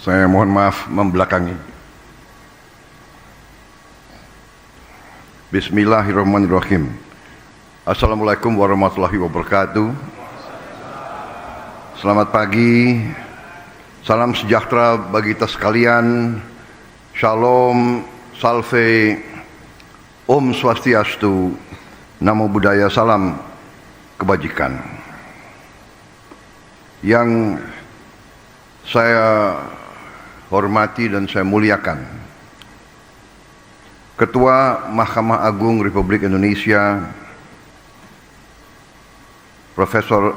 Saya mohon maaf membelakangi. Bismillahirrahmanirrahim. Assalamualaikum warahmatullahi wabarakatuh. Selamat pagi. Salam sejahtera bagi kita sekalian. Shalom, salve, Om Swastiastu, Namo Buddhaya, salam kebajikan. Yang saya hormati dan saya muliakan Ketua Mahkamah Agung Republik Indonesia Profesor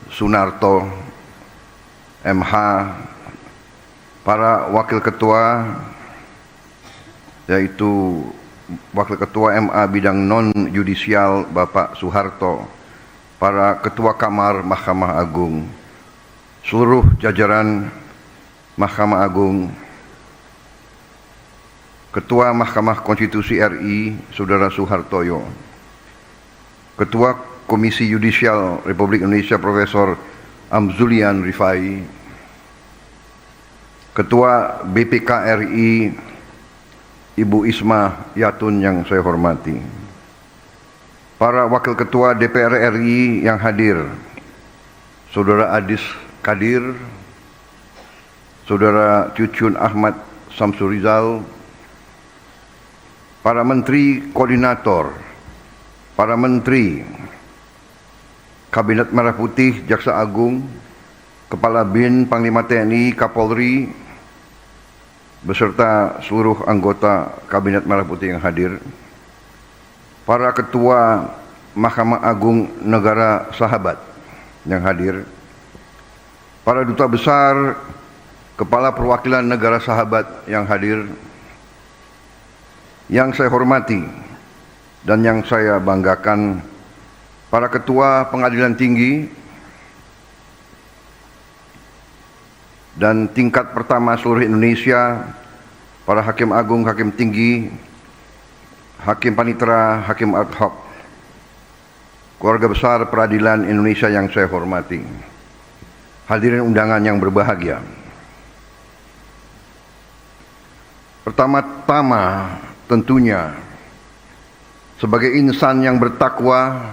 Sunarto MH, para wakil ketua yaitu Wakil Ketua MA bidang non-yudisial Bapak Soeharto, para Ketua Kamar Mahkamah Agung, seluruh jajaran Mahkamah Agung, Ketua Mahkamah Konstitusi RI Saudara Soehartoyo, Ketua Komisi Yudisial Republik Indonesia Profesor Amzulian Rifai, Ketua BPK RI Ibu Isma Yatun yang saya hormati, para Wakil Ketua DPR RI yang hadir, Saudara Adis Kadir, Saudara Cucun Ahmad Samsurizal, para Menteri Koordinator, para Menteri Kabinet Merah Putih, Jaksa Agung, Kepala BIN, Panglima TNI, Kapolri, beserta seluruh anggota Kabinet Merah Putih yang hadir, para Ketua Mahkamah Agung Negara Sahabat yang hadir, para Duta Besar, Kepala Perwakilan Negara Sahabat yang hadir, yang saya hormati dan yang saya banggakan, para Ketua Pengadilan Tinggi dan tingkat pertama seluruh Indonesia, para Hakim Agung, Hakim Tinggi, Hakim Panitera, Hakim Ad hoc, keluarga besar peradilan Indonesia yang saya hormati, hadirin undangan yang berbahagia. Pertama-tama tentunya sebagai insan yang bertakwa,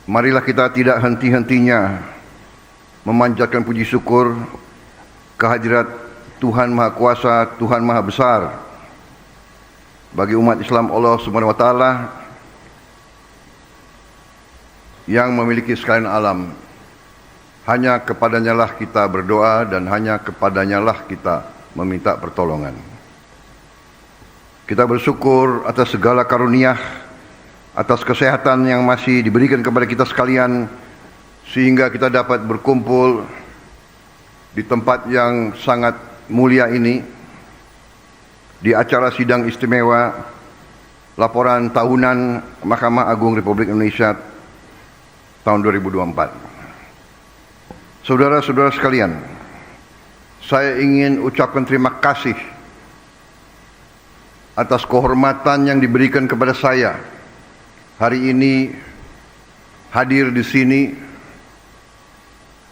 marilah kita tidak henti-hentinya memanjatkan puji syukur kehadirat Tuhan Maha Kuasa, Tuhan Maha Besar bagi umat Islam Allah Subhanahu wa taala yang memiliki sekalian alam. Hanya kepadanya lah kita berdoa dan hanya kepadanya lah kita meminta pertolongan. Kita bersyukur atas segala karunia, atas kesehatan yang masih diberikan kepada kita sekalian, sehingga kita dapat berkumpul di tempat yang sangat mulia ini, di acara sidang istimewa laporan tahunan Mahkamah Agung Republik Indonesia tahun 2024. Saudara-saudara sekalian, saya ingin ucapkan terima kasih atas kehormatan yang diberikan kepada saya hari ini hadir di sini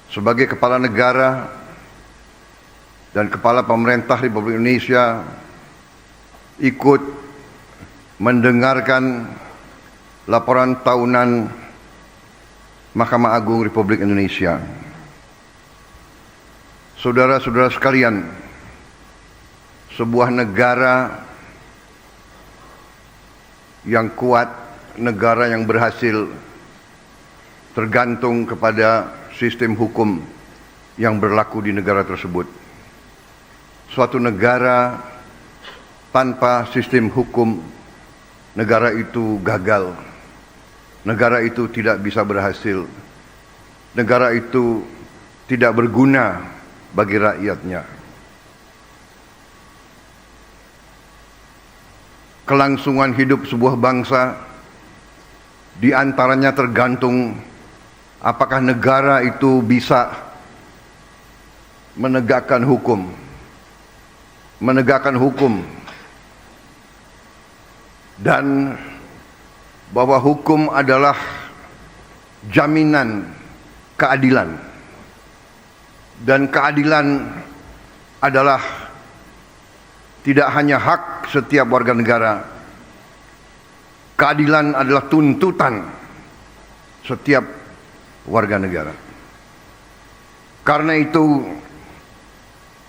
sebagai kepala negara dan kepala pemerintah Republik Indonesia, ikut mendengarkan laporan tahunan Mahkamah Agung Republik Indonesia. Saudara-saudara sekalian, sebuah negara yang kuat, negara yang berhasil, tergantung kepada sistem hukum yang berlaku di negara tersebut. Suatu negara tanpa sistem hukum, negara itu gagal, negara itu tidak bisa berhasil, negara itu tidak berguna bagi rakyatnya. Kelangsungan hidup sebuah bangsa di antaranya tergantung apakah negara itu bisa menegakkan hukum. Dan bahwa hukum adalah jaminan keadilan. Dan keadilan adalah tidak hanya hak setiap warga negara. Keadilan adalah tuntutan setiap warga negara. Karena itu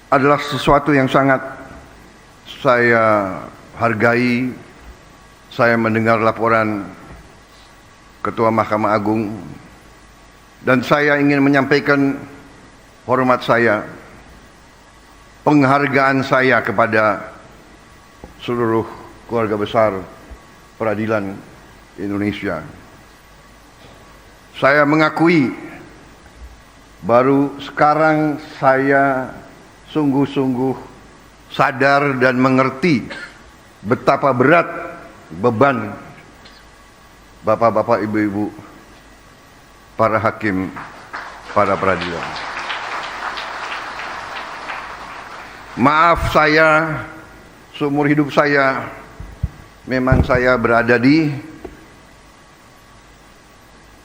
adalah sesuatu yang sangat saya hargai. Saya mendengar laporan Ketua Mahkamah Agung dan saya ingin menyampaikan hormat saya, penghargaan saya kepada seluruh keluarga besar peradilan Indonesia. Saya mengakui baru sekarang saya sungguh-sungguh sadar dan mengerti betapa berat beban bapak-bapak, ibu-ibu, para hakim, para peradilan. Maaf, saya seumur hidup saya memang saya berada di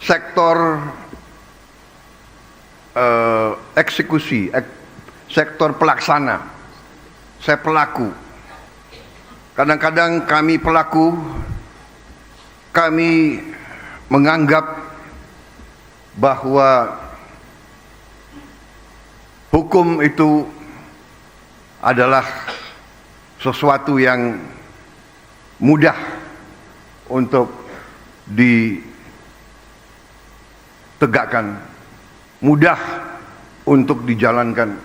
sektor eksekusi, sektor pelaksana. Saya pelaku. Kadang-kadang kami pelaku, kami menganggap bahwa hukum itu adalah sesuatu yang mudah untuk ditegakkan, mudah untuk dijalankan.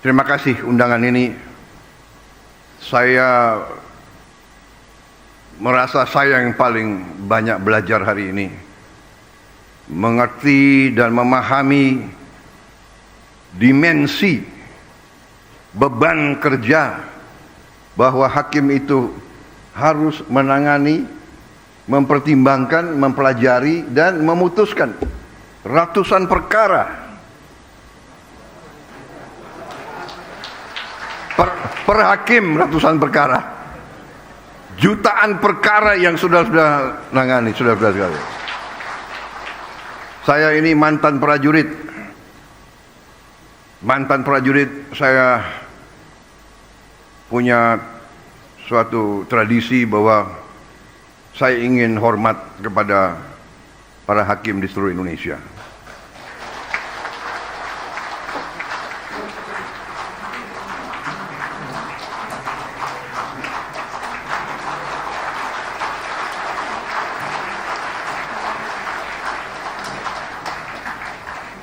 Terima kasih undangan ini. Saya merasa saya yang paling banyak belajar hari ini, mengerti dan memahami dimensi beban kerja bahwa hakim itu harus menangani, mempertimbangkan, mempelajari dan memutuskan ratusan perkara per hakim, ratusan perkara, jutaan perkara yang sudah nangani, sudah sekali. Saya ini mantan prajurit, saya punya suatu tradisi bahwa saya ingin hormat kepada para hakim di seluruh Indonesia.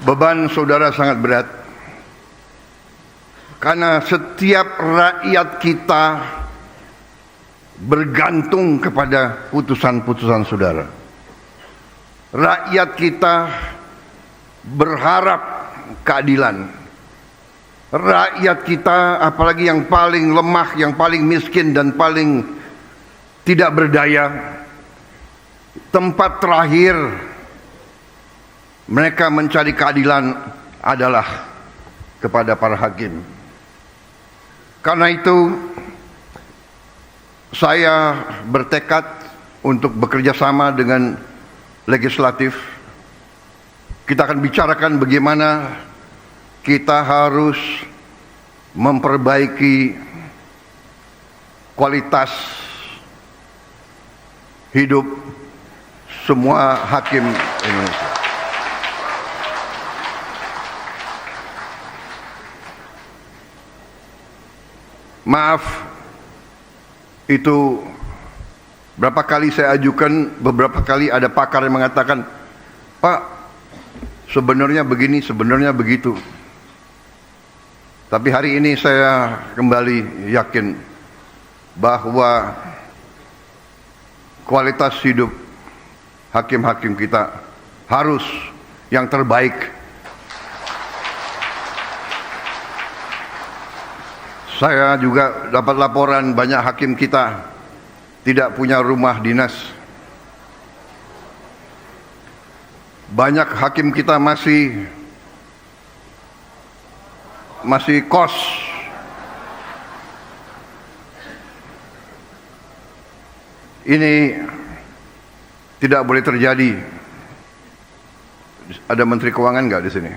Beban saudara sangat berat karena setiap rakyat kita bergantung kepada putusan-putusan saudara. Rakyat kita berharap keadilan. Rakyat kita, apalagi yang paling lemah, yang paling miskin dan paling tidak berdaya, tempat terakhir mereka mencari keadilan adalah kepada para hakim. Karena itu saya bertekad untuk bekerja sama dengan legislatif. Kita akan bicarakan bagaimana kita harus memperbaiki kualitas hidup semua hakim Indonesia. Maaf, itu berapa kali saya ajukan, beberapa kali ada pakar yang mengatakan, Pak, sebenarnya begini, sebenarnya begitu. Tapi hari ini saya kembali yakin bahwa kualitas hidup hakim-hakim kita harus yang terbaik. Saya juga dapat laporan banyak hakim kita tidak punya rumah dinas. Banyak hakim kita masih kos. Ini tidak boleh terjadi. Ada Menteri Keuangan nggak di sini?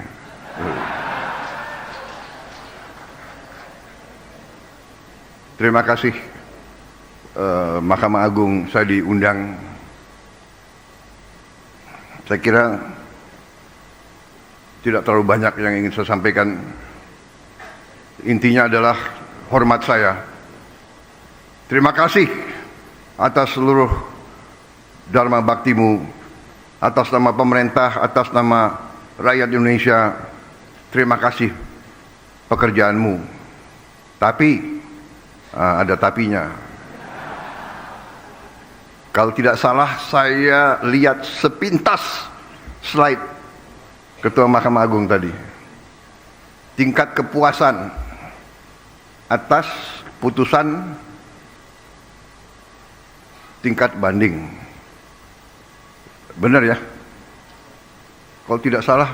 Terima kasih Mahkamah Agung saya diundang. Saya kira tidak terlalu banyak yang ingin saya sampaikan. Intinya adalah hormat saya. Terima kasih atas seluruh dharma baktimu, atas nama pemerintah, atas nama rakyat Indonesia. Terima kasih pekerjaanmu. Tapi ada tapinya. Kalau tidak salah saya lihat sepintas slide Ketua Mahkamah Agung tadi. Tingkat kepuasan atas putusan tingkat banding. Benar ya? Kalau tidak salah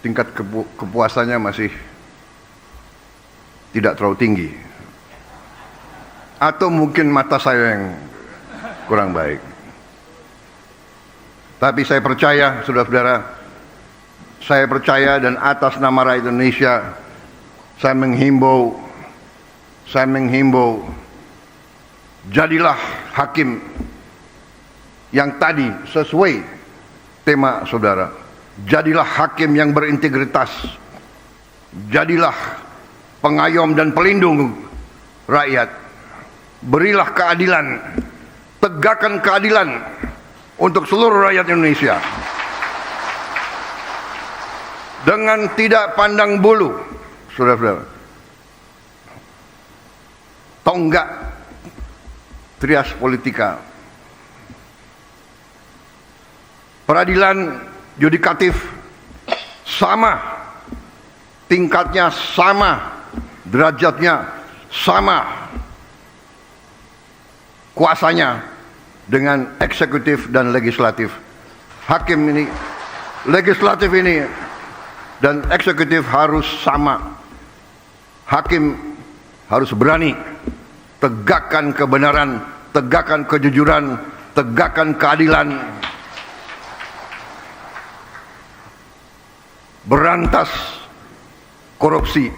tingkat kepuasannya masih tidak terlalu tinggi. Atau mungkin mata saya yang kurang baik. Tapi saya percaya, saudara-saudara, saya percaya dan atas nama rakyat Indonesia saya menghimbau, jadilah hakim yang tadi sesuai tema saudara. Jadilah hakim yang berintegritas. Jadilah pengayom dan pelindung rakyat. Berilah keadilan. Tegakkan keadilan untuk seluruh rakyat Indonesia. Dengan tidak pandang bulu, saudara-saudara. Tonggak trias politika. Peradilan yudikatif sama, tingkatnya sama, derajatnya sama, kuasanya dengan eksekutif dan legislatif. Hakim ini, legislatif ini dan eksekutif harus sama. Hakim harus berani tegakkan kebenaran, tegakkan kejujuran, tegakkan keadilan, berantas korupsi.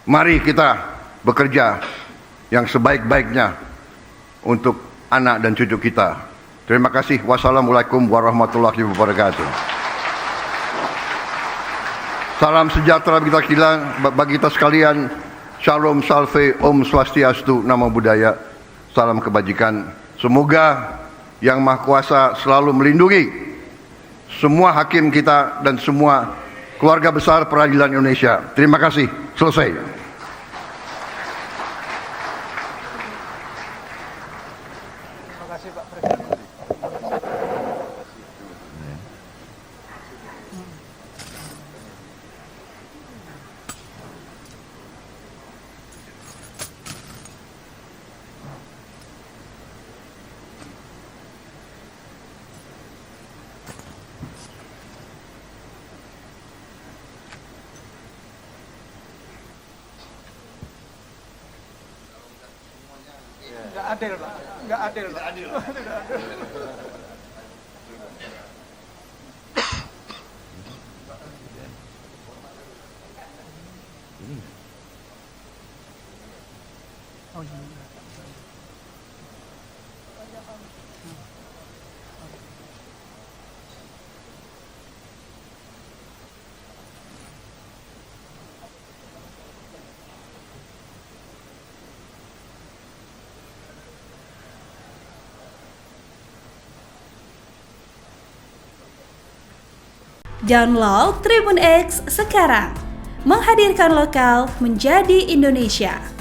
Mari kita bekerja yang sebaik-baiknya untuk anak dan cucu kita. Terima kasih. Wassalamualaikum warahmatullahi wabarakatuh. Salam sejahtera bagi kita sekalian. Shalom, salve, om swastiastu, namo buddhaya. Salam kebajikan. Semoga Yang Maha Kuasa selalu melindungi semua hakim kita dan semua keluarga besar peradilan Indonesia. Terima kasih. Selesai. Nggak adil, Pak. Nggak adil. Nggak adil. Oh, iya. Download Tribun X sekarang, menghadirkan lokal menjadi Indonesia.